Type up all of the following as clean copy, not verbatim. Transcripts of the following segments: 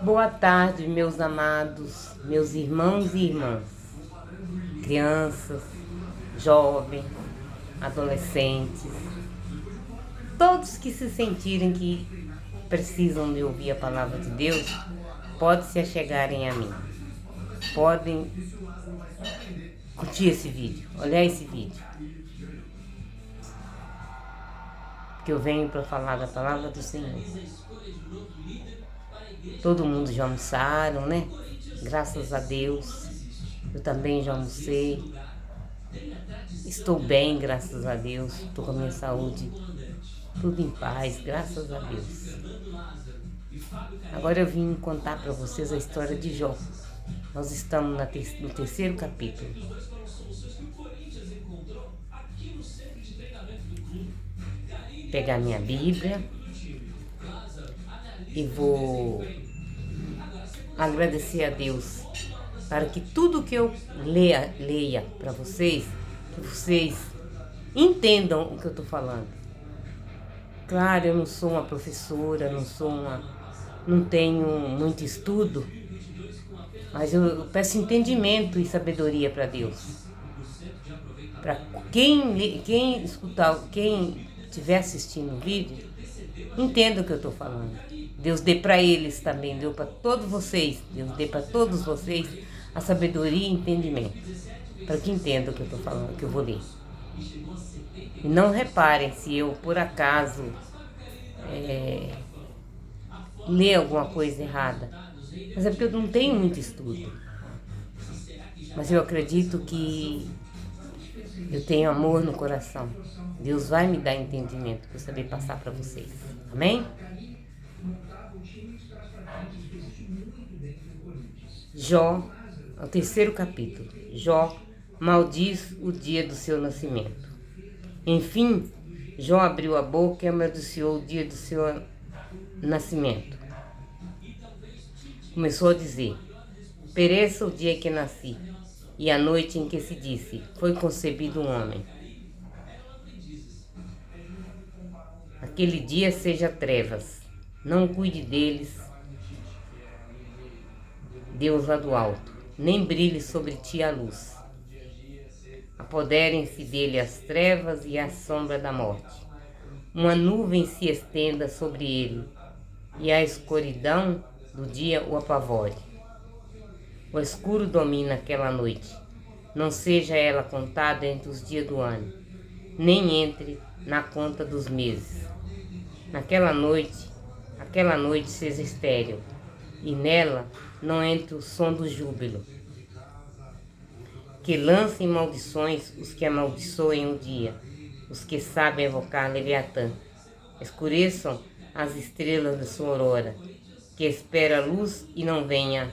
Boa tarde, meus amados, meus irmãos e irmãs, crianças, jovens, adolescentes, todos que se sentirem que precisam de ouvir a palavra de Deus, podem se achegarem a mim, podem curtir esse vídeo, olhar esse vídeo, que eu venho para falar da palavra do Senhor. Todo mundo já almoçaram, né? Graças a Deus. Eu também já almocei. Estou bem, graças a Deus. Estou com a minha saúde tudo em paz, graças a Deus. Agora eu vim contar para vocês a história de Jó. Nós estamos no terceiro capítulo. Pegar minha Bíblia e vou agradecer a Deus para que tudo que eu leia para vocês, que vocês entendam o que eu estou falando. Claro, eu não sou uma professora, não tenho muito estudo, mas eu peço entendimento e sabedoria para Deus. Para quem escutar, quem estiver assistindo o vídeo, entenda o que eu estou falando. Deus dê para eles também, deu para todos vocês, Deus dê para todos vocês a sabedoria e entendimento, para que entendam o que eu estou falando, o que eu vou ler. E não reparem se eu, por acaso, ler alguma coisa errada, mas é porque eu não tenho muito estudo. Mas eu acredito que eu tenho amor no coração. Deus vai me dar entendimento para eu saber passar para vocês. Amém? Jó, o terceiro capítulo. Jó maldiz o dia do seu nascimento. Enfim, Jó abriu a boca e amaldiçoou o dia do seu nascimento. Começou a dizer: pereça o dia que nasci, e a noite em que se disse, foi concebido um homem. Aquele dia seja trevas, não cuide deles, Deus lá do alto, nem brilhe sobre ti a luz. Apoderem-se dele as trevas e a sombra da morte. Uma nuvem se estenda sobre ele, e a escuridão do dia o apavore. O escuro domina aquela noite, não seja ela contada entre os dias do ano, nem entre na conta dos meses. Aquela noite seja estéril, e nela não entre o som do júbilo. Que lancem maldições os que amaldiçoem o dia, os que sabem evocar Leviatã. Escureçam as estrelas da sua aurora, que espera a luz e não venha.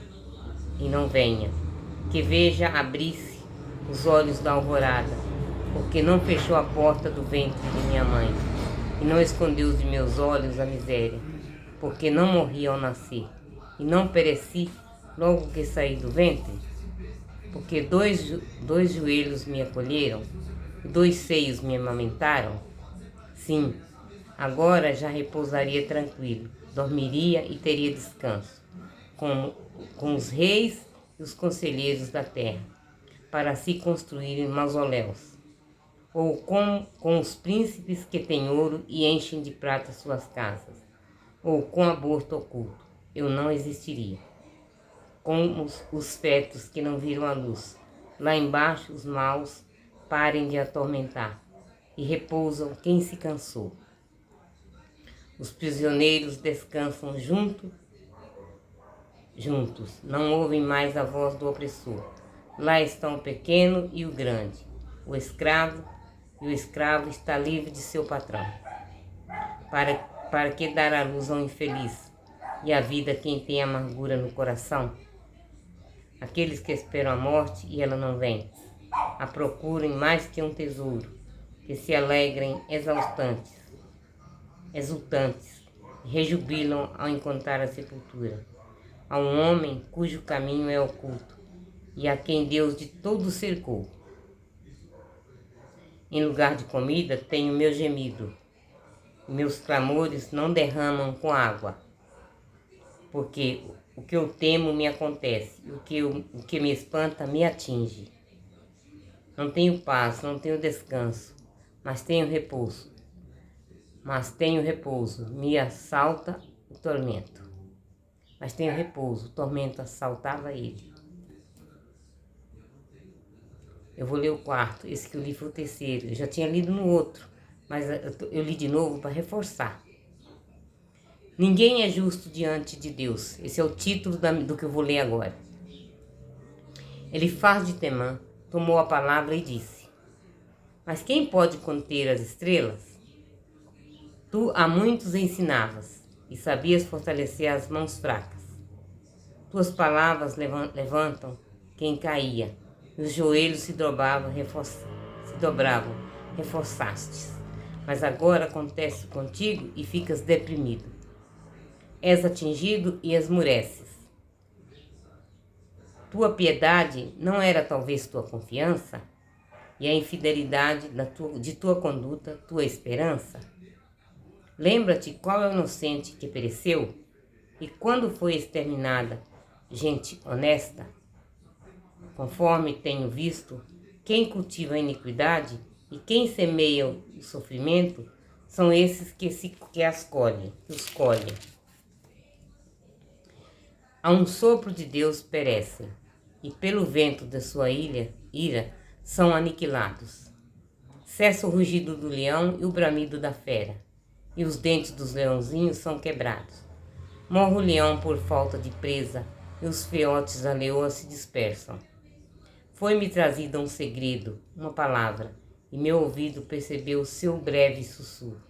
Que veja abrir-se os olhos da alvorada, porque não fechou a porta do ventre de minha mãe, e não escondeu de meus olhos a miséria, porque não morri ao nascer, e não pereci logo que saí do ventre, porque dois joelhos me acolheram, e 2 seios me amamentaram. Sim, agora já repousaria tranquilo, dormiria e teria descanso, com os reis e os conselheiros da terra, para se construírem mausoléus, ou com os príncipes que têm ouro e enchem de prata suas casas, ou com aborto oculto, eu não existiria. Com os fetos que não viram a luz, lá embaixo os maus parem de atormentar, e repousam quem se cansou. Os prisioneiros descansam juntos, não ouvem mais a voz do opressor. Lá estão o pequeno e o grande, o escravo está livre de seu patrão. Para que dar a luz ao infeliz e a vida a quem tem amargura no coração? Aqueles que esperam a morte e ela não vem, a procurem mais que um tesouro, que se alegrem exultantes, rejubilam ao encontrar a sepultura. A um homem cujo caminho é oculto, e a quem Deus de todo cercou. Em lugar de comida tenho meu gemido, meus clamores não derramam com água, porque O que eu temo me acontece, o que me espanta me atinge. Não tenho paz, não tenho descanso, mas tenho repouso. Me assalta o tormento. Mas tenho repouso, o tormento assaltava ele. Eu vou ler o quarto, esse que eu li foi o terceiro. Eu já tinha lido no outro, mas eu li de novo para reforçar. Ninguém é justo diante de Deus. Esse é o título do que eu vou ler agora. Elifaz de Temã tomou a palavra e disse: Mas quem pode conter as estrelas? Tu a muitos ensinavas e sabias fortalecer as mãos fracas. Tuas palavras levantam quem caía, e os joelhos se dobravam, reforçastes. Mas agora acontece contigo e ficas deprimido. És atingido e esmureces. Tua piedade não era talvez tua confiança? E a infidelidade de tua conduta, tua esperança? Lembra-te qual é o inocente que pereceu? E quando foi exterminada gente honesta? Conforme tenho visto, quem cultiva a iniquidade e quem semeia o sofrimento são esses que os colhem. A um sopro de Deus perecem, e pelo vento da sua ira são aniquilados. Cessa o rugido do leão e o bramido da fera, e os dentes dos leãozinhos são quebrados. Morre o leão por falta de presa, e os feotes da leoa se dispersam. Foi-me trazida um segredo, uma palavra, e meu ouvido percebeu o seu breve sussurro.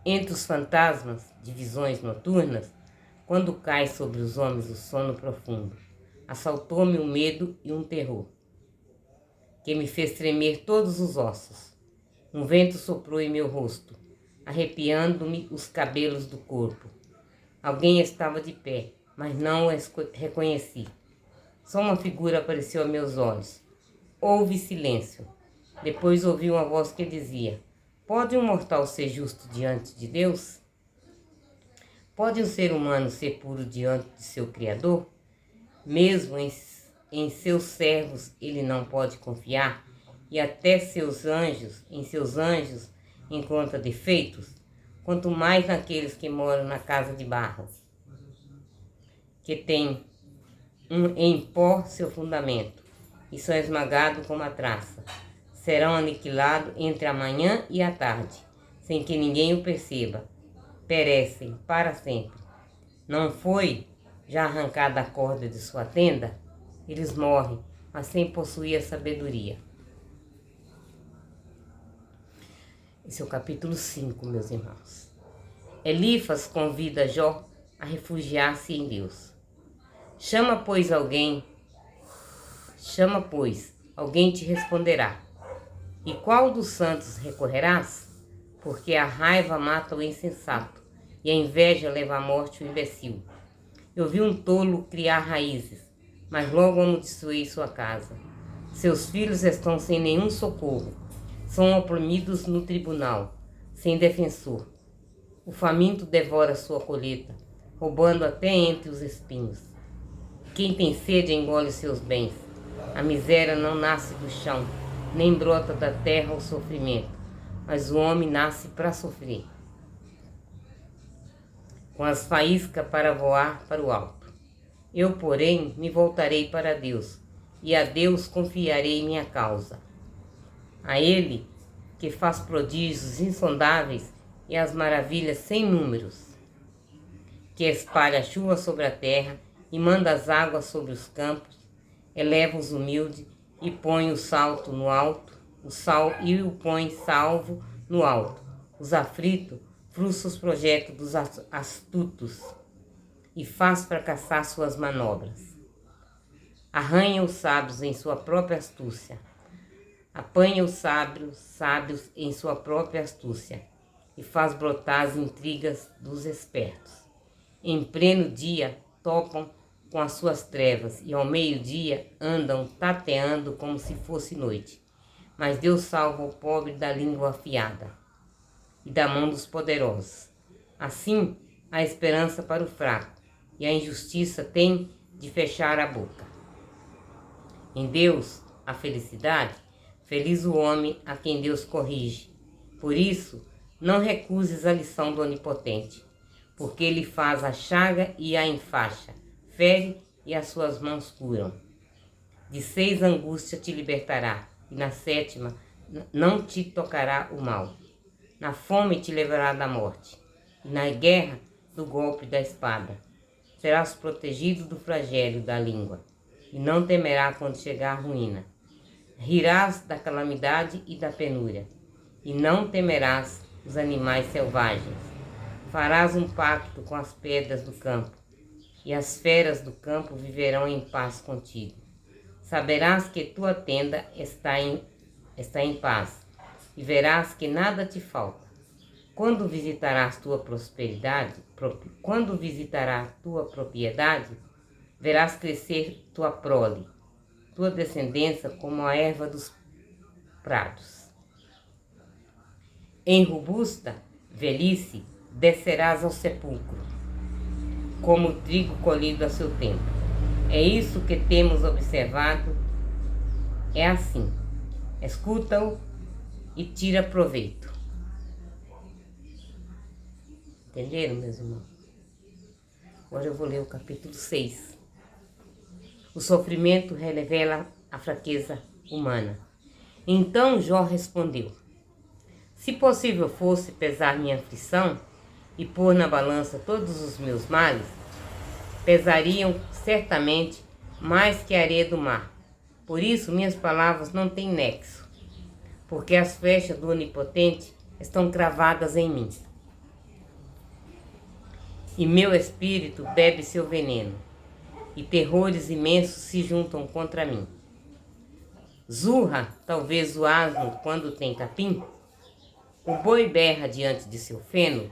Entre os fantasmas de visões noturnas, quando cai sobre os homens o sono profundo, assaltou-me um medo e um terror, que me fez tremer todos os ossos. Um vento soprou em meu rosto, arrepiando-me os cabelos do corpo. Alguém estava de pé, mas não o reconheci. Só uma figura apareceu a meus olhos. Houve silêncio. Depois ouvi uma voz que dizia: Pode um mortal ser justo diante de Deus? Pode um ser humano ser puro diante de seu Criador? Mesmo em seus servos ele não pode confiar, e até em seus anjos encontra defeitos, quanto mais naqueles que moram na casa de barro, que tem em pó seu fundamento, e são esmagados como a traça. Serão aniquilados entre a manhã e a tarde, sem que ninguém o perceba. Perecem para sempre. Não foi já arrancada a corda de sua tenda? Eles morrem, mas sem possuir a sabedoria. Esse é o capítulo 5, meus irmãos. Elifas convida Jó a refugiar-se em Deus. Chama, pois, alguém te responderá. E qual dos santos recorrerás? Porque a raiva mata o insensato, e a inveja leva à morte o imbecil. Eu vi um tolo criar raízes, mas logo vamos destruir sua casa. Seus filhos estão sem nenhum socorro, são oprimidos no tribunal, sem defensor. O faminto devora sua colheita, roubando até entre os espinhos. Quem tem sede engole seus bens. A miséria não nasce do chão, nem brota da terra o sofrimento, mas o homem nasce para sofrer, com as faíscas para voar para o alto. Eu, porém, me voltarei para Deus, e a Deus confiarei minha causa. A Ele, que faz prodígios insondáveis e as maravilhas sem números, que espalha a chuva sobre a terra e manda as águas sobre os campos, eleva os humildes e põe o salto no alto, o põe salvo no alto. Os aflitos frustra os projetos dos astutos e faz fracassar suas manobras. Arranha os sábios em sua própria astúcia, apanha os sábios em sua própria astúcia e faz brotar as intrigas dos espertos. Em pleno dia topam com as suas trevas e ao meio-dia andam tateando como se fosse noite. Mas Deus salva o pobre da língua afiada e da mão dos poderosos. Assim, há esperança para o fraco, e a injustiça tem de fechar a boca. Em Deus, a felicidade, feliz o homem a quem Deus corrige. Por isso, não recuses a lição do Onipotente, porque ele faz a chaga e a enfaixa, fere e as suas mãos curam. De 6 angústias te libertará, e na 7ª não te tocará o mal. Na fome te levará da morte, e na guerra do golpe da espada. Serás protegido do flagelo da língua, e não temerá quando chegar a ruína. Rirás da calamidade e da penúria, e não temerás os animais selvagens. Farás um pacto com as pedras do campo, e as feras do campo viverão em paz contigo. Saberás que tua tenda está em paz, e verás que nada te falta. Quando visitarás tua propriedade, verás crescer tua prole, tua descendência como a erva dos prados. Em robusta velhice descerás ao sepulcro, como o trigo colhido a seu tempo. É isso que temos observado. É assim. Escuta-o e tira proveito. Entenderam, meus irmãos? Agora eu vou ler o capítulo 6. O sofrimento revela a fraqueza humana. Então Jó respondeu: se possível fosse pesar minha aflição e pôr na balança todos os meus males, pesariam certamente mais que a areia do mar. Por isso minhas palavras não têm nexo, porque as flechas do Onipotente estão cravadas em mim. E meu espírito bebe seu veneno, e terrores imensos se juntam contra mim. Zurra talvez o asno quando tem capim? O boi berra diante de seu feno?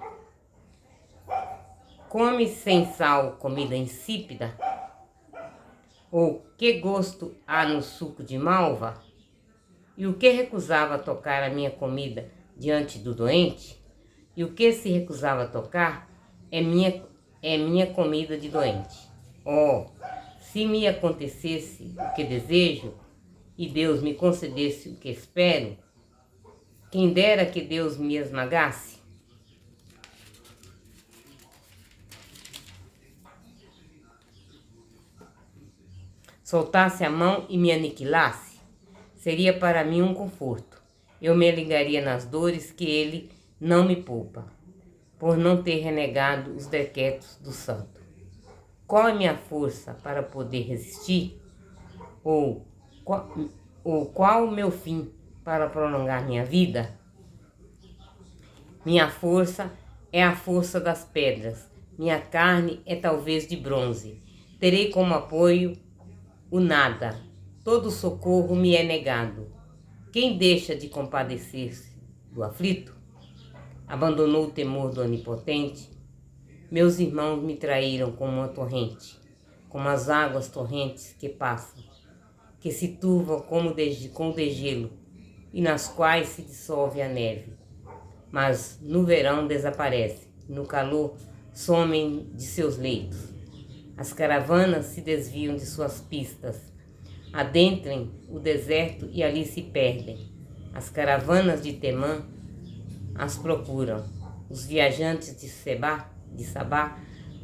Come sem sal comida insípida? Ou que gosto há no suco de malva? E o que recusava tocar a minha comida diante do doente? E o que se recusava a tocar é minha comida de doente. Oh, se me acontecesse o que desejo, e Deus me concedesse o que espero, quem dera que Deus me esmagasse. Soltasse a mão e me aniquilasse, seria para mim um conforto. Eu me ligaria nas dores que ele não me poupa, por não ter renegado os decretos do santo. Qual é minha força para poder resistir? Ou qual o meu fim para prolongar minha vida? Minha força é a força das pedras, minha carne é talvez de bronze. Terei como apoio o nada, todo socorro me é negado. Quem deixa de compadecer-se do aflito? Abandonou o temor do Onipotente? Meus irmãos me traíram como uma torrente, como as águas torrentes que passam, que se turvam com o degelo e nas quais se dissolve a neve. Mas no verão desaparece, no calor somem de seus leitos. As caravanas se desviam de suas pistas, adentrem o deserto e ali se perdem. As caravanas de Temã as procuram. Os viajantes de Sabá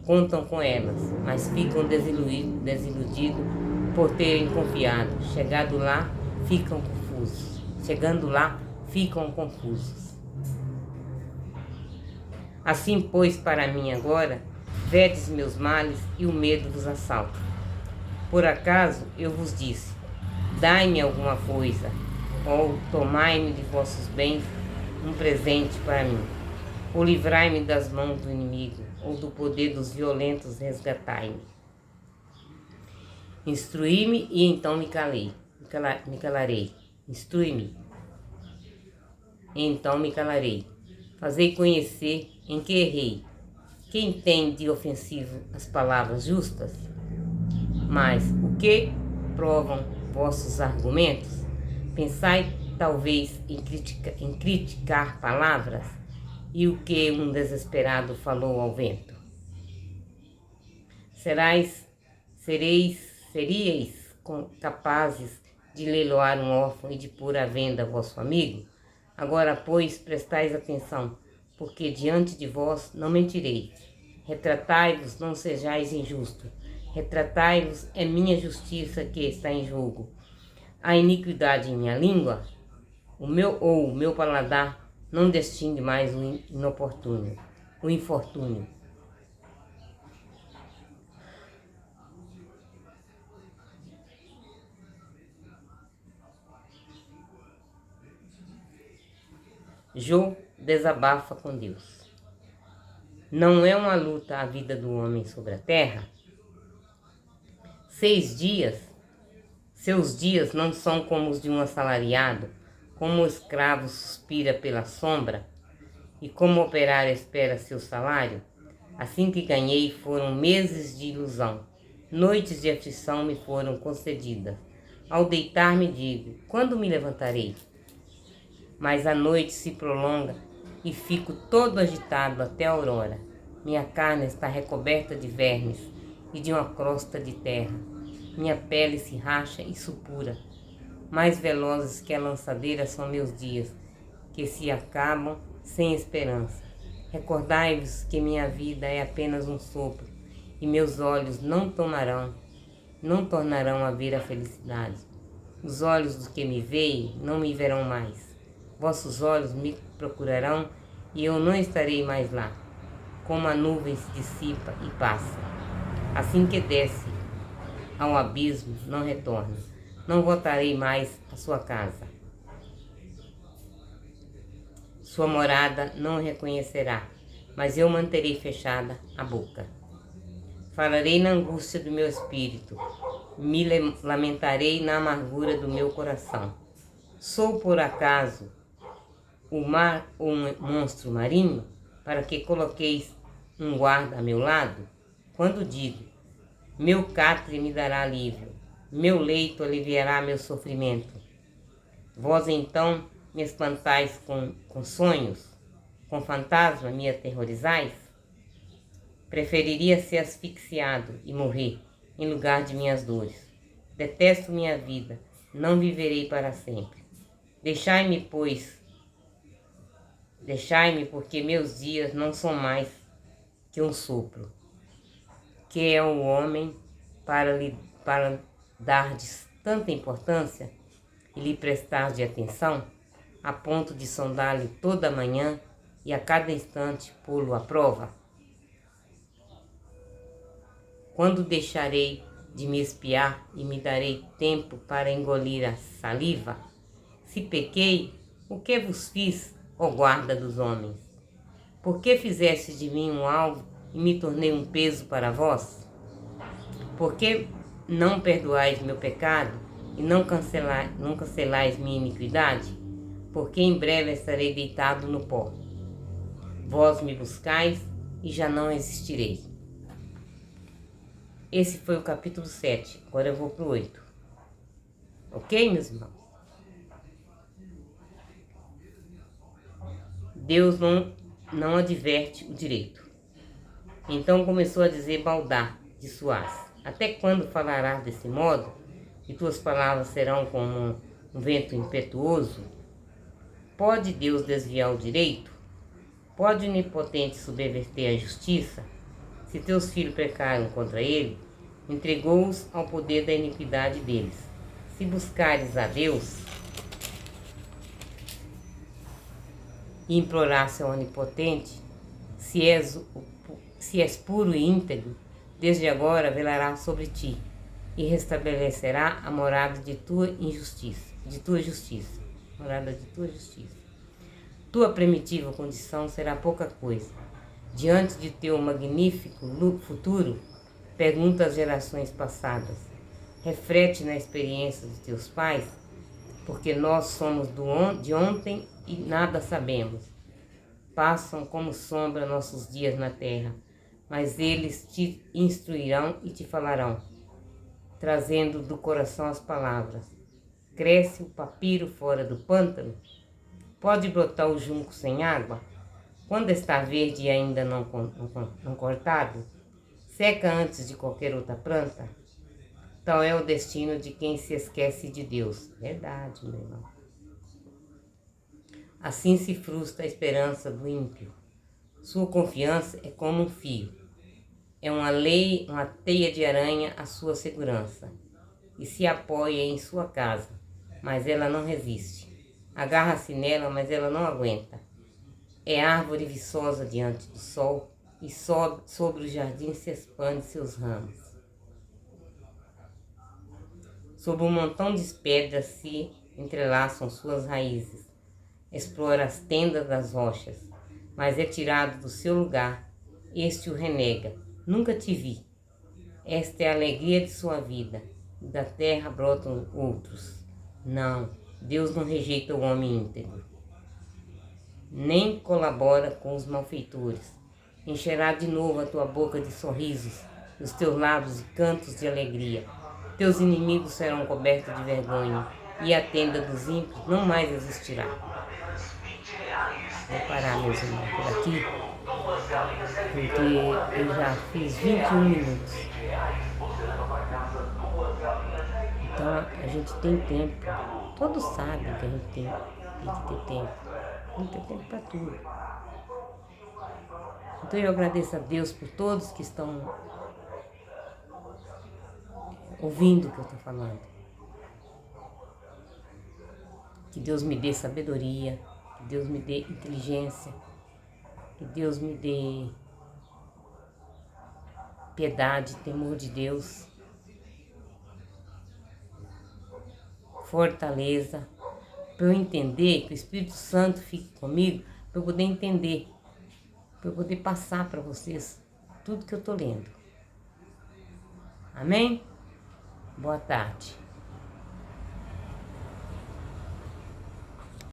contam com elas, mas ficam desiludidos por terem confiado. Chegando lá, ficam confusos. Assim, pois, para mim agora, vedes meus males e o medo vos assalta. Por acaso eu vos disse: dai-me alguma coisa, ou tomai-me de vossos bens um presente para mim, ou livrai-me das mãos do inimigo, ou do poder dos violentos resgatai-me. Instrui-me e então me calarei. Instrui-me e então me calarei. Fazei conhecer em que errei. Quem tem de ofensivo as palavras justas? Mas o que provam vossos argumentos? Pensai talvez em criticar palavras, e o que um desesperado falou ao vento. Seríeis capazes de leiloar um órfão e de pôr à venda vosso amigo? Agora, pois, prestais atenção, porque diante de vós não mentirei. Retratai-vos, não sejais injusto. Retratai-vos, é minha justiça que está em jogo. A iniquidade em minha língua, o meu paladar não distingue mais o inoportuno, o infortúnio. Jó desabafa com Deus. Não é uma luta a vida do homem sobre a terra? 6 dias, seus dias não são como os de um assalariado, como o escravo suspira pela sombra e como o operário espera seu salário. Assim que ganhei foram meses de ilusão, noites de aflição me foram concedidas. Ao deitar-me digo, quando me levantarei? Mas a noite se prolonga e fico todo agitado até a aurora. Minha carne está recoberta de vermes e de uma crosta de terra. Minha pele se racha e supura. Mais velozes que a lançadeira são meus dias, que se acabam sem esperança. Recordai-vos que minha vida é apenas um sopro, e meus olhos não tornarão a ver a felicidade. Os olhos dos que me veem não me verão mais. Vossos olhos me procurarão e eu não estarei mais lá. Como a nuvem se dissipa e passa, assim que desce ao abismo não retorna. Não voltarei mais à sua casa. Sua morada não reconhecerá, mas eu manterei fechada a boca. Falarei na angústia do meu espírito, me lamentarei na amargura do meu coração. Sou por acaso o mar ou um monstro marinho, para que coloqueis um guarda a meu lado? Quando digo, meu catre me dará alívio, meu leito aliviará meu sofrimento. Vós então me espantais com sonhos, com fantasma me aterrorizais? Preferiria ser asfixiado e morrer, em lugar de minhas dores. Detesto minha vida, não viverei para sempre. Deixai-me, porque meus dias não são mais que um sopro. Que é o homem para dar-lhes tanta importância e lhe prestar de atenção, a ponto de sondar-lhe toda a manhã e a cada instante pô-lo à prova? Quando deixarei de me espiar e me darei tempo para engolir a saliva? Se pequei, o que vos fiz, ó guarda dos homens? Por que fizeste de mim um alvo e me tornei um peso para vós? Por que não perdoais meu pecado e não cancelais minha iniquidade? Porque em breve estarei deitado no pó. Vós me buscais e já não existirei. Esse foi o capítulo 7. Agora eu vou para o 8. Ok, meus irmãos? Deus não adverte o direito. Então começou a dizer Baldar de Suás: até quando falarás desse modo? E tuas palavras serão como um vento impetuoso? Pode Deus desviar o direito? Pode o Onipotente subverter a justiça? Se teus filhos pecaram contra ele, entregou-os ao poder da iniquidade deles. Se buscares a Deus e implorares ao Onipotente, se és puro e íntegro, desde agora velará sobre ti e restabelecerá a morada de tua justiça. Morada de tua justiça. Tua primitiva condição será pouca coisa. Diante de teu magnífico futuro, pergunta às gerações passadas. Reflete na experiência de teus pais, porque nós somos de ontem e nada sabemos. Passam como sombra nossos dias na terra, mas eles te instruirão e te falarão, trazendo do coração as palavras. Cresce o papiro fora do pântano? Pode brotar o junco sem água? Quando está verde e ainda não cortado? seca antes de qualquer outra planta, tal é o destino de quem se esquece de Deus. Verdade, meu irmão. Assim se frustra a esperança do ímpio. Sua confiança é como um fio. É uma teia de aranha a sua segurança. E se apoia em sua casa, mas ela não resiste. Agarra-se nela, mas ela não aguenta. É árvore viçosa diante do sol, e sobre o jardim se expande seus ramos. Sobre um montão de pedras se entrelaçam suas raízes. Explora as tendas das rochas, mas é tirado do seu lugar. Este o renega. Nunca te vi. Esta é a alegria de sua vida. Da terra brotam outros. Não, Deus não rejeita o homem íntegro, nem colabora com os malfeitores. Encherá de novo a tua boca de sorrisos, os teus lábios de cantos de alegria. Teus inimigos serão cobertos de vergonha, e a tenda dos ímpios não mais existirá. Vou parar, meus irmãos, por aqui, porque eu já fiz 21 minutos. Então a gente tem tempo. Todos sabem que a gente tem que ter tempo. Tem que ter tempo para tudo. Então eu agradeço a Deus por todos que estão ouvindo o que eu estou falando. Que Deus me dê sabedoria, que Deus me dê inteligência, que Deus me dê piedade, temor de Deus, fortaleza, para eu entender, que o Espírito Santo fique comigo, para eu poder entender, para eu poder passar para vocês tudo que eu estou lendo. Amém? Boa tarde.